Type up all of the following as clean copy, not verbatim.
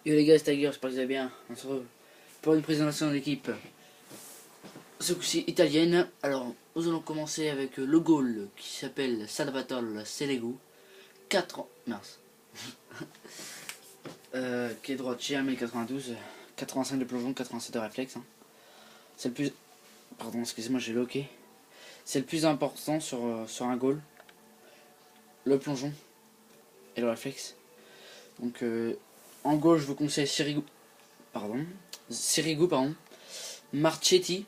Yo les gars, c'est Tiger, j'espère que vous allez bien. On se retrouve pour une présentation de l'équipe, ce coup-ci italienne. Alors, nous allons commencer avec le goal qui s'appelle Salvatore Selegu. 4 ans. Mince. Qui est droitier, 1m92, 85 de plongeon, 87 de réflexe. C'est le plus. Pardon, excusez-moi, j'ai loqué. C'est le plus important sur un goal. Le plongeon et le réflexe. Donc, en goal, je vous conseille Sirigu. Sirigu. Marchetti.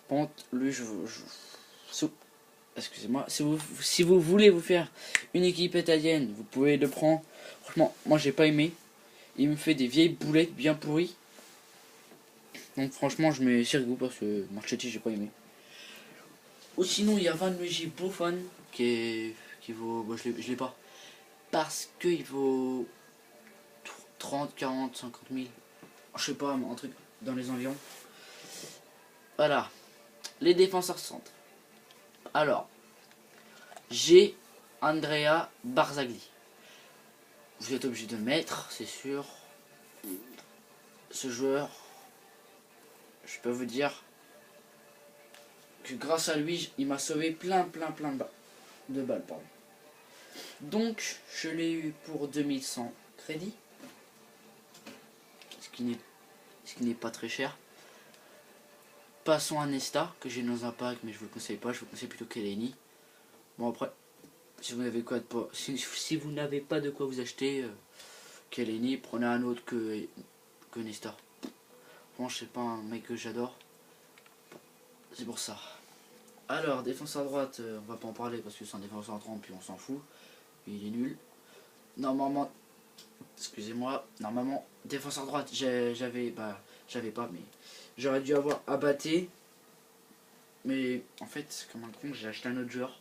Par contre, lui, excusez-moi, si vous voulez vous faire une équipe italienne, vous pouvez le prendre. Franchement, moi j'ai pas aimé. Il me fait des vieilles boulettes bien pourries. Donc franchement, je mets Sirigu parce que Marchetti, j'ai pas aimé. Ou sinon, il y a Vanluigi Buffon qui vaut. Bon, je l'ai pas. Parce qu'il vaut 30, 40, 50 000. Je sais pas, un truc dans les environs. Voilà. Les défenseurs centres. Alors, j'ai Andrea Barzagli. Vous êtes obligé de le mettre, c'est sûr. Ce joueur, je peux vous dire que grâce à lui, il m'a sauvé plein de balles. Pardon. Donc, je l'ai eu pour 2100 crédits. Ce qui n'est pas très cher. Passons à Nesta, que j'ai dans un pack, mais je vous le conseille pas. Je vous conseille plutôt Kelleni. Bon, après, si vous n'avez pas de quoi vous acheter, Kelleni, prenez un autre que Nesta. Bon, je sais pas, un mec que j'adore. C'est pour ça. Alors, défenseur à droite, on va pas en parler parce que c'est un défenseur à 30 puis on s'en fout. Il est nul. Normalement, excusez-moi, normalement, défenseur à droite, j'avais pas, mais j'aurais dû avoir Abaté. Mais en fait, comme un con, j'ai acheté un autre joueur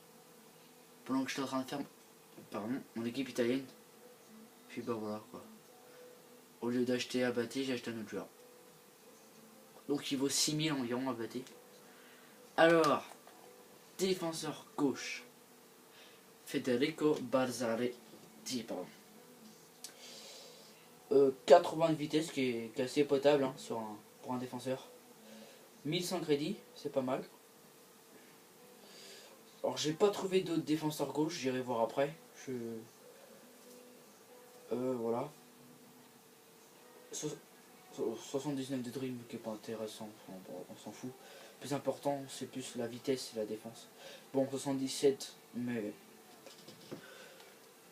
pendant que j'étais en train de faire mon équipe italienne. Puis bah voilà quoi. Au lieu d'acheter Abaté, j'ai acheté un autre joueur. Donc il vaut 6000 environ Abaté. Alors, défenseur gauche, Federico Balzaretti, pardon. 80 de vitesse qui est assez potable hein, pour un défenseur. 1100 crédits, c'est pas mal. Alors j'ai pas trouvé d'autres défenseurs gauche, j'irai voir après. Voilà. 79 de dream qui est pas intéressant, on s'en fout. Le plus important c'est plus la vitesse et la défense. Bon 77 mais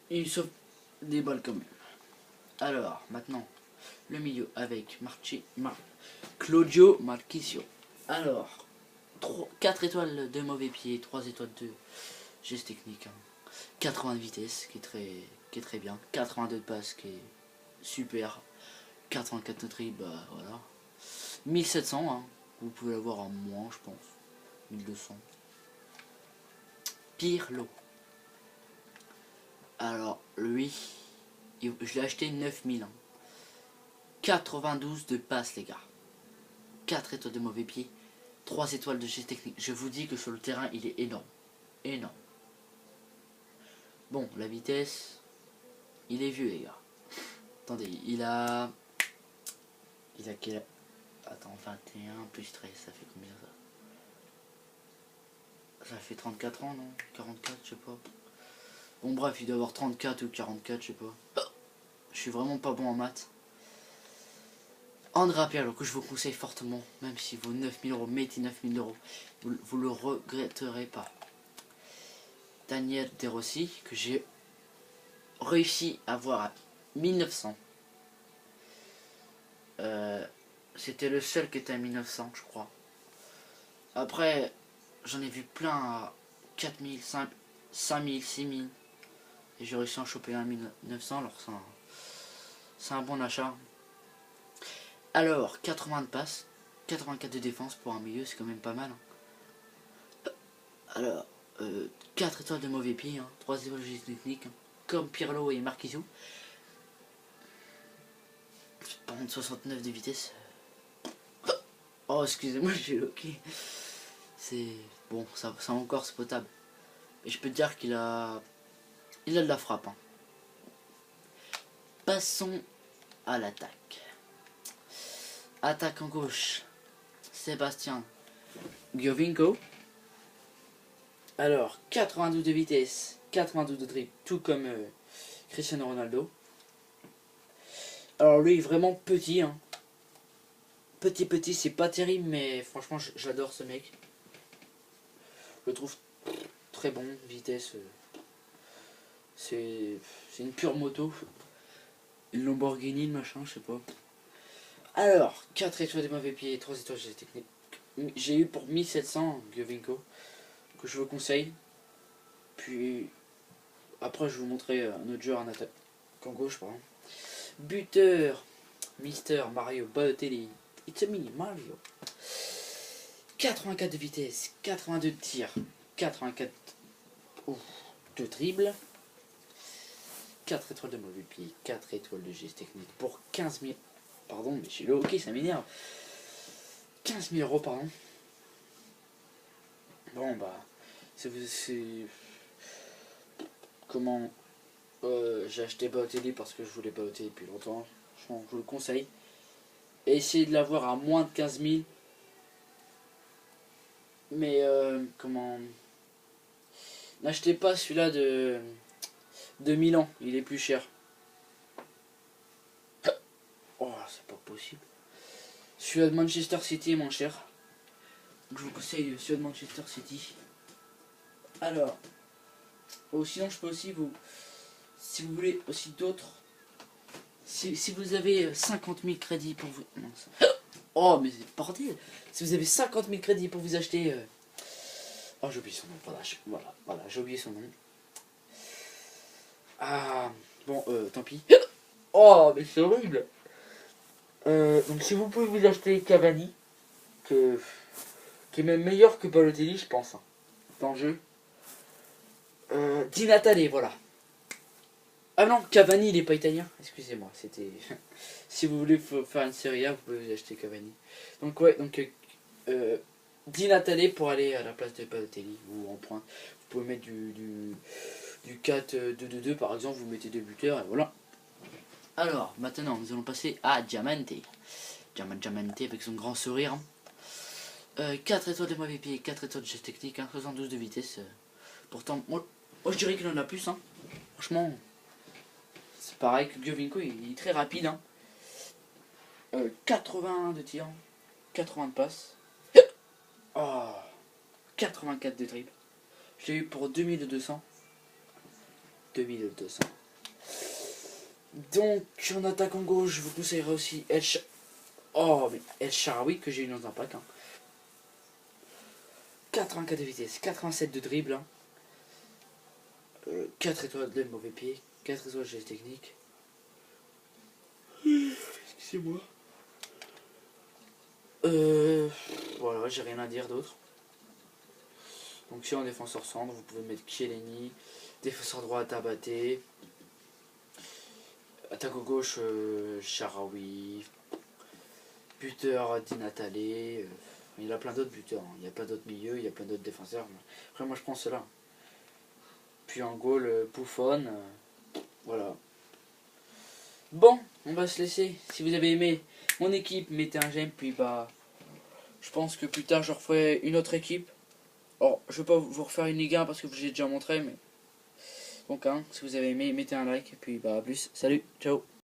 il sauve des balles quand même. Alors maintenant le milieu avec Claudio Marchisio. Alors 4 étoiles de mauvais pied, 3 étoiles de geste technique, 80 de vitesse qui est très bien, 82 de passe qui est super, 84 de dribble, bah voilà, 1700 hein. Vous pouvez l'avoir à moins je pense, 1200. Pirlo. Alors lui, je l'ai acheté 9000 hein. 92 de passe les gars, 4 étoiles de mauvais pied, 3 étoiles de geste technique. Je vous dis que sur le terrain il est énorme. Énorme. Bon, la vitesse, il est vieux les gars. Attendez, il a quel... Attends, 21 plus 13, ça fait combien ça? Ça fait 34 ans, non? 44, je sais pas. Bon bref, il doit avoir 34 ou 44, je sais pas. Je suis vraiment pas bon en maths. Andrea Pirlo, que je vous conseille fortement, même si vaut 9000 euros, mettez 9000 euros. Vous le regretterez pas. Daniel De Rossi, que j'ai réussi à voir à 1900. C'était le seul qui était à 1900 je crois. Après j'en ai vu plein à 4000, 5000, 6000 et j'ai réussi à en choper un à 1900. Alors c'est un bon achat. Alors 80 de passe, 84 de défense pour un milieu, c'est quand même pas mal hein. Alors 4 étoiles de mauvais pied hein, 3 étoiles de technique hein, comme Pirlo et Marchisio. Par contre 69 de vitesse. Oh excusez-moi j'ai loqué. C'est bon, ça encore c'est potable. Et je peux te dire qu'il a de la frappe hein. Passons à l'attaque. Attaque en gauche. Sébastien Giovinco. Alors, 92 de vitesse, 92 de dribble, tout comme Cristiano Ronaldo. Alors lui, vraiment petit, hein. Petit, c'est pas terrible, mais franchement, j'adore ce mec. Je le trouve très bon, vitesse. C'est une pure moto. Une Lamborghini, le machin, je sais pas. Alors, 4 étoiles de mauvais pieds, 3 étoiles de technique. J'ai eu pour 1700 Giovinco, que je vous conseille. Puis, après, je vais vous montrer un autre joueur en attaque en gauche, par exemple. Buteur, Mister Mario Balotelli. It's a mini Mario. 84 de vitesse, 82 de tir, 84 de dribble, 4 étoiles de mauvais pied, 4 étoiles de geste technique pour 15 000. Pardon, mais je suis le hockey, ça m'énerve. 15 000 euros, pardon. Bon, bah, c'est comment j'ai acheté Balotelli parce que je voulais Balotelli depuis longtemps. Je vous le conseille. Et essayez de l'avoir à moins de 15 000. Mais comment, n'achetez pas celui-là de Milan, il est plus cher. Oh, c'est pas possible. Celui-là de Manchester City est moins cher. Donc je vous conseille celui-là de Manchester City. Alors, sinon je peux aussi vous, si vous voulez aussi d'autres, si vous avez 50 000 crédits pour vous... Oh mais c'est bordel. Si vous avez 50 000 crédits pour vous acheter... Oh, j'ai oublié son nom, voilà, j'ai oublié son nom. Ah, bon, tant pis. Oh, mais c'est horrible. Donc si vous pouvez vous acheter Cavani, qui est même meilleur que Balotelli, je pense, hein, dans le jeu. Di Natale, voilà. Ah non, Cavani, il est pas italien, excusez-moi, c'était... Si vous voulez faire une série A, vous pouvez vous acheter Cavani. Donc ouais, donc... Di Natale pour aller à la place de Balotelli, ou en pointe. Vous pouvez mettre du 4-2-2-2 par exemple, vous mettez deux buteurs, et voilà. Alors, maintenant, nous allons passer à Diamante. Diamante avec son grand sourire. 4 étoiles de mauvais pied, 4 étoiles de geste technique, hein, 72 de vitesse. Pourtant, moi je dirais qu'il en a plus. Hein. Franchement, c'est pareil que Giovinco, il est très rapide. Hein. 80 de tir, 80 de passe. Oh, 84 de dribble. Je l'ai eu pour 2200. 2200. Donc, en attaque en gauche, je vous conseillerais aussi El Shaarawy que j'ai eu dans un pack. Hein. 84 de vitesse, 87 de dribble. Hein. 4 étoiles de mauvais pied, 4 étoiles de geste technique. Excusez-moi. Voilà, j'ai rien à dire d'autre. Donc si en défenseur centre, vous pouvez mettre Chiellini, défenseur droit Tabaté, attaque au gauche Shaarawy, buteur Di Natale, il y a plein d'autres buteurs, hein. Il y a plein d'autres milieux, il y a plein d'autres défenseurs. Après moi je prends cela. Puis en goal Buffon, voilà. Bon, on va se laisser. Si vous avez aimé mon équipe, mettez un j'aime, puis bah je pense que plus tard je referai une autre équipe. Alors, je vais pas vous refaire une Ligue 1 parce que je vous ai déjà montré, mais donc hein, si vous avez aimé, mettez un like, et puis bah à plus, salut, ciao.